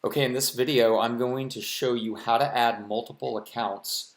Okay, in this video, I'm going to show you how to add multiple accounts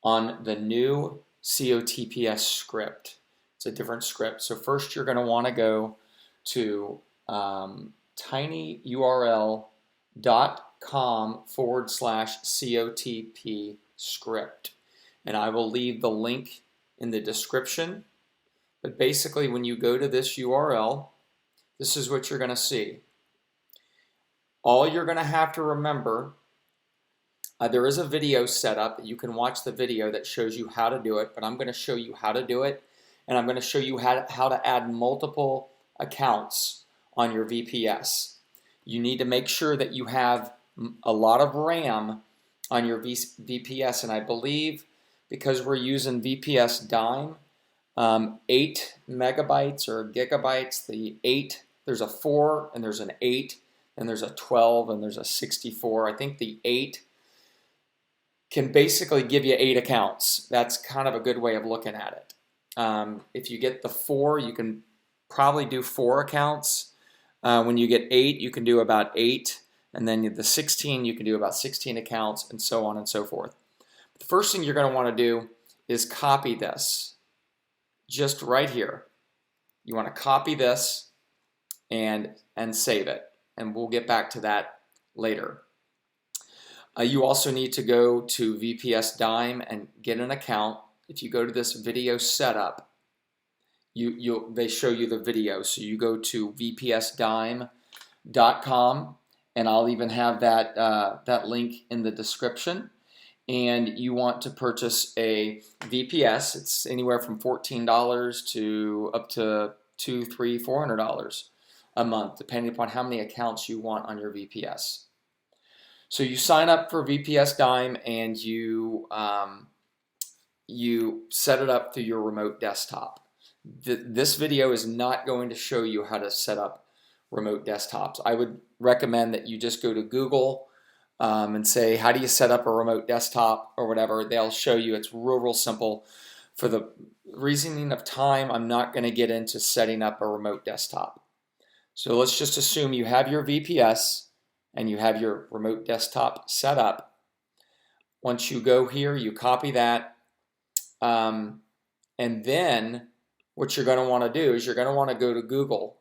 on the new COTPS script. It's a different script. So first you're going to want to go to tinyurl.com/COTP script. And I will leave the link in the description. But basically when you go to this URL, this is what you're going to see. All you're going to have to remember, there is a video set up. You can watch the video that shows you how to do it, but I'm going to show you how to do it, and I'm going to show you how to add multiple accounts on your VPS. You need to make sure that you have a lot of RAM on your VPS, and I believe because we're using VPS Dime, 8 megabytes or gigabytes, there's a 4 and there's an 8, and there's a 12 and there's a 64. I think the 8 can basically give you 8 accounts. That's kind of a good way of looking at it. If you get the 4, you can probably do 4 accounts. When you get 8, you can do about 8. And then the 16, you can do about 16 accounts, and so on and so forth. The first thing you're going to want to do is copy this. Just right here. You want to copy this and save it. And we'll get back to that later. You also need to go to VPS Dime and get an account. If you go to this video setup, they show you the video. So you go to vpsdime.com, and I'll even have that link in the description. And you want to purchase a VPS. It's anywhere from $14 to up to $200, $300, $400 a month, depending upon how many accounts you want on your VPS. So you sign up for VPS Dime and you set it up through your remote desktop. This video is not going to show you how to set up remote desktops. I would recommend that you just go to Google and say, how do you set up a remote desktop or whatever. They'll show you. It's real simple. For the reasoning of time, I'm not going to get into setting up a remote desktop. So let's just assume you have your VPS and you have your remote desktop set up. Once you go here, you copy that. And then what you're going to want to do is you're going to want to go to Google,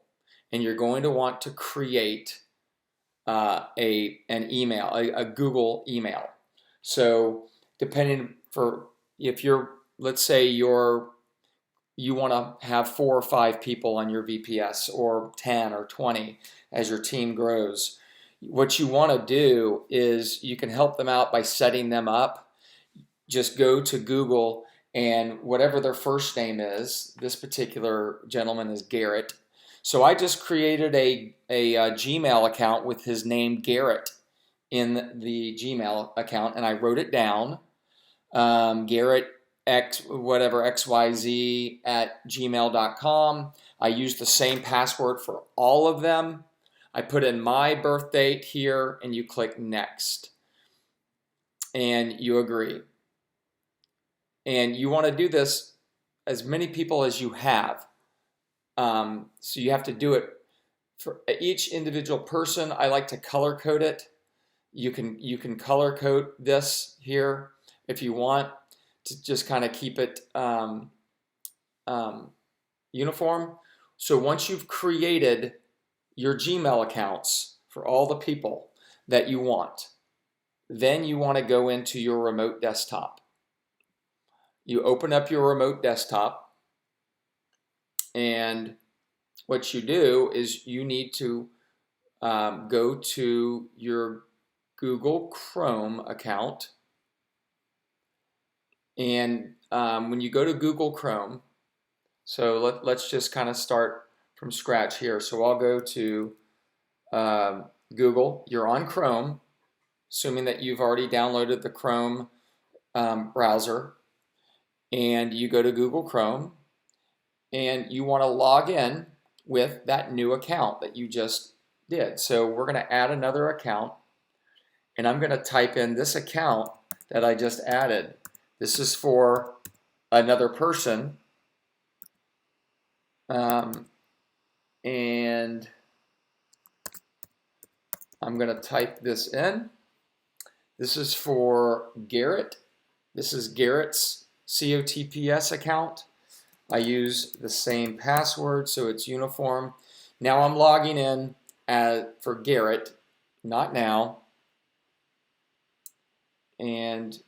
and you're going to want to create an email, a Google email. So depending if you're, let's say you want to have 4 or 5 people on your VPS, or 10 or 20 as your team grows. What you want to do is you can help them out by setting them up. Just go to Google, and whatever their first name is, this particular gentleman is Garrett. So I just created a Gmail account with his name Garrett in the Gmail account, and I wrote it down. Garrett xyz@gmail.com. I used the same password for all of them. I put in my birth date here, and you click next, and you agree. And you want to do this as many people as you have. So you have to do it for each individual person. I like to color code it. You can color code this here if you want, to just kind of keep it uniform. So once you've created your Gmail accounts for all the people that you want, then you want to go into your remote desktop. You open up your remote desktop, and what you do is you need to go to your Google Chrome account. And when you go to Google Chrome, so let's just kind of start from scratch here. So I'll go to Google. You're on Chrome, assuming that you've already downloaded the Chrome browser. And you go to Google Chrome, and you want to log in with that new account that you just did. So we're going to add another account, and I'm going to type in this account that I just added. This is for another person, and I'm going to type this in. This is for Garrett. This is Garrett's COTPS account. I use the same password, so it's uniform. Now I'm logging in for Garrett, not now. And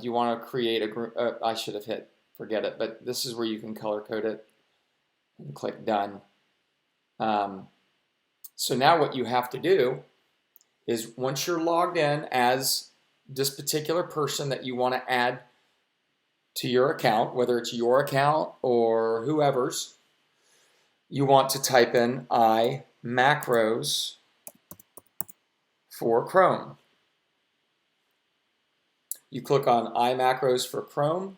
you want to create a group. I should have hit forget it, but this is where you can color code it and click done. So now what you have to do is once you're logged in as this particular person that you want to add to your account, whether it's your account or whoever's, you want to type in I macros for Chrome. You click on I macros for Chrome.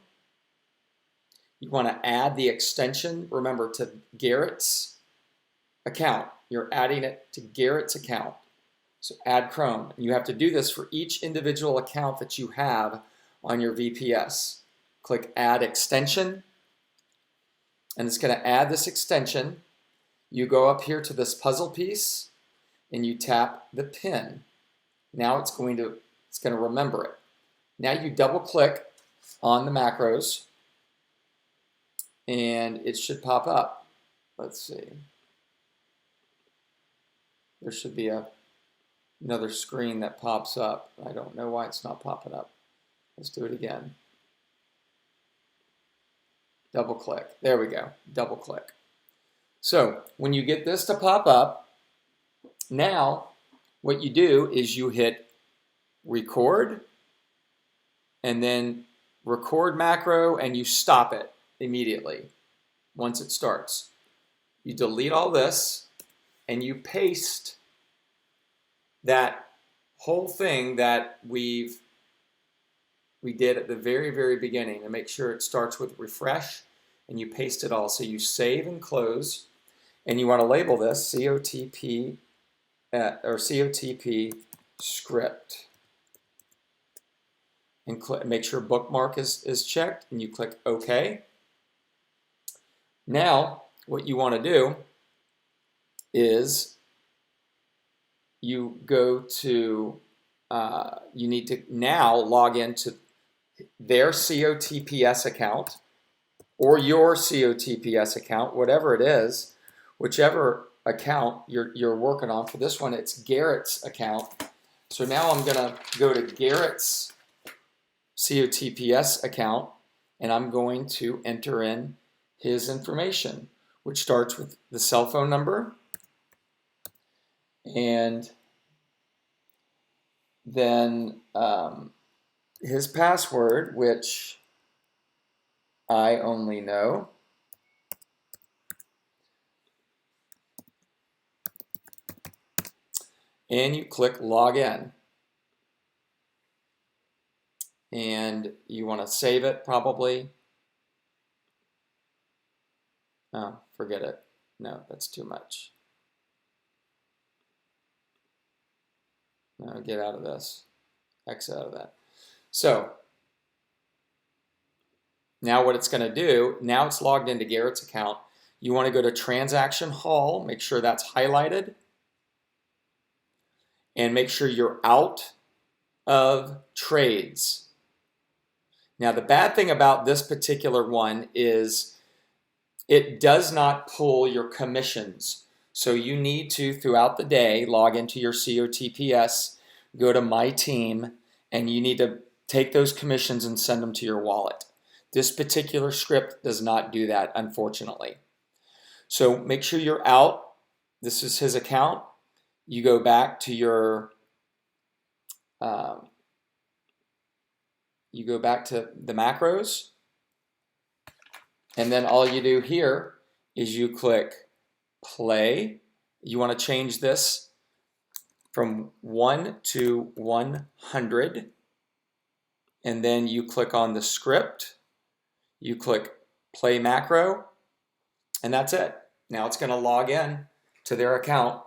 You want to add the extension, remember, to Garrett's account. You're adding it to Garrett's account. So add Chrome. And you have to do this for each individual account that you have on your VPS. Click Add Extension, and it's going to add this extension. You go up here to this puzzle piece, and you tap the pin. Now it's going to remember it. Now you double click on the macros, and it should pop up. Let's see. There should be another screen that pops up. I don't know why it's not popping up. Let's do it again. Double click. There we go. Double click. So when you get this to pop up, now what you do is you hit record, and then record macro, and you stop it immediately once it starts. You delete all this, and you paste that whole thing that we did at the very, very beginning, and make sure it starts with refresh, and you paste it all. So you save and close, and you want to label this COTP or COTP script, and make sure bookmark is checked, and you click OK. Now what you want to do is you go to you need to now log into their COTPS account or your COTPS account, whatever it is, whichever account you're working on. For this one, it's Garrett's account. So now I'm going to go to Garrett's COTPS account, and I'm going to enter in his information, which starts with the cell phone number, and then his password, which I only know. And you click login. And you want to save it probably. Oh, forget it. No, that's too much. No, get out of this. Exit out of that. So now what it's going to do, now it's logged into Garrett's account. You want to go to Transaction Hall, make sure that's highlighted, and make sure you're out of trades. Now the bad thing about this particular one is it does not pull your commissions. So you need to, throughout the day, log into your COTPS, go to My Team, and you need to take those commissions and send them to your wallet. This particular script does not do that, unfortunately. So make sure you're out. This is his account. You go back to your, you go back to the macros, and then all you do here is you click play. You want to change this from 1 to 100, and then you click on the script, you click play macro, and that's it. Now it's going to log in to their account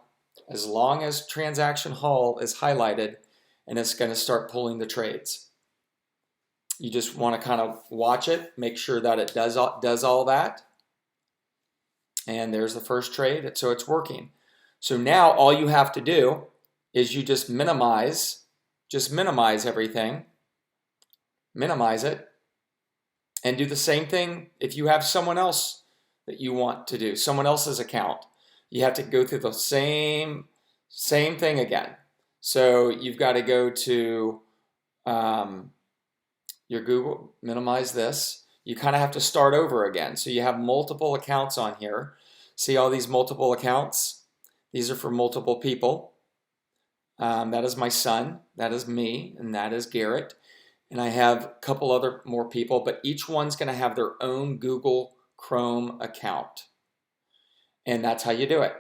as long as Transaction Hall is highlighted, and it's going to start pulling the trades. You just want to kind of watch it, make sure that it does all that. And there's the first trade, so it's working. So now all you have to do is you just minimize everything, minimize it, and do the same thing if you have someone else that you want to do, someone else's account. You have to go through the same thing again. So you've got to go to your Google, minimize this. You kind of have to start over again. So you have multiple accounts on here. See all these multiple accounts? These are for multiple people. That is my son, that is me, and that is Garrett. And I have a couple other more people, but each one's going to have their own Google Chrome account. And that's how you do it.